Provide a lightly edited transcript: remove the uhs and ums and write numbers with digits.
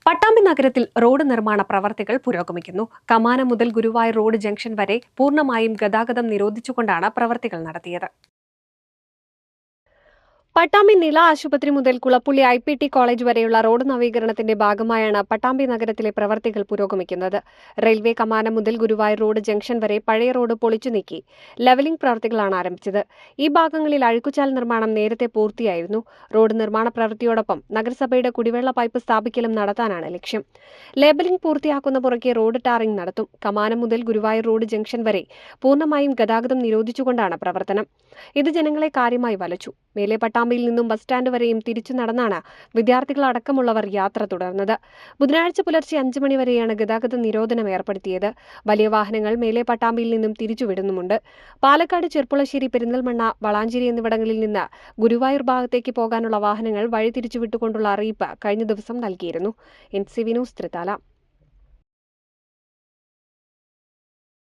പട്ടാമ്പി നഗരത്തിൽ റോഡ് നിർമ്മാണ പ്രവർത്തികൾ പുരോഗമിക്കുന്നു. കമാനം മുതൽ ഗുരുവായൂർ റോഡ് ജംഗ്ഷൻ വരെ പൂർണ്ണമായും ഗതാഗതം നിരോധിച്ചുകൊണ്ടാണ് പ്രവർത്തികൾ നടത്തിയത്. പട്ടാമ്പി നില ആശുപത്രി മുതൽ കുളപ്പുള്ളി IPT കോളേജ് വരെയുള്ള റോഡ് നവീകരണത്തിന്റെ ഭാഗമായാണ് പട്ടാമ്പി നഗരത്തിലെ പ്രവർത്തികൾ പുരോഗമിക്കുന്നത്. റെയിൽവേ കമാനം മുതൽ ഗുരുവായൂർ റോഡ് ജംഗ്ഷൻ വരെ പഴയ റോഡ് പൊളിച്ചു നീക്കി ലെവലിംഗ് പ്രവർത്തികളാണ് ആരംഭിച്ചത്. ഈ ഭാഗങ്ങളിൽ അഴുക്കുചാൽ നിർമ്മാണം നേരത്തെ പൂർത്തിയായിരുന്നു. റോഡ് നിർമ്മാണ പ്രവൃത്തിയോടൊപ്പം നഗരസഭയുടെ കുടിവെള്ള പൈപ്പ് സ്ഥാപിക്കലും നടത്താനാണ് ലക്ഷ്യം. ലേബലിംഗ് പൂർത്തിയാക്കുന്ന പുറകെ റോഡ് ടാറിംഗ് നടത്തും. കമാനം മുതൽ ഗുരുവായൂർ റോഡ് ജംഗ്ഷൻ വരെ പൂർണ്ണമായും ഗതാഗതം നിരോധിച്ചുകൊണ്ടാണ് പ്രവർത്തനം. ഇത് ജനങ്ങളെ കാര്യമായി വലച്ചു. മേലെ പട്ടാമ്പിയിൽ നിന്നും ബസ് സ്റ്റാൻഡ് വരെയും തിരിച്ചു നടന്നാണ് വിദ്യാർത്ഥികളടക്കമുള്ളവർ യാത്ര തുടർന്നത്. ബുധനാഴ്ച പുലർച്ചെ 5 മണി വരെയാണ് ഗതാഗത നിരോധനം ഏർപ്പെടുത്തിയത്. വലിയ വാഹനങ്ങൾ മേലെ പട്ടാമ്പിയിൽ നിന്നും തിരിച്ചുവിടുന്നുമുണ്ട്. പാലക്കാട്, ചെർപ്പുളശ്ശേരി, പെരിന്തൽമണ്ണ, വളാഞ്ചേരി എന്നിവിടങ്ങളിൽ നിന്ന് ഗുരുവായൂർ ഭാഗത്തേക്ക് പോകാനുള്ള വാഹനങ്ങൾ വഴി തിരിച്ചുവിട്ടുകൊണ്ടുള്ള അറിയിപ്പ് കഴിഞ്ഞ ദിവസം നൽകിയിരുന്നു. NCV news, Thrithala.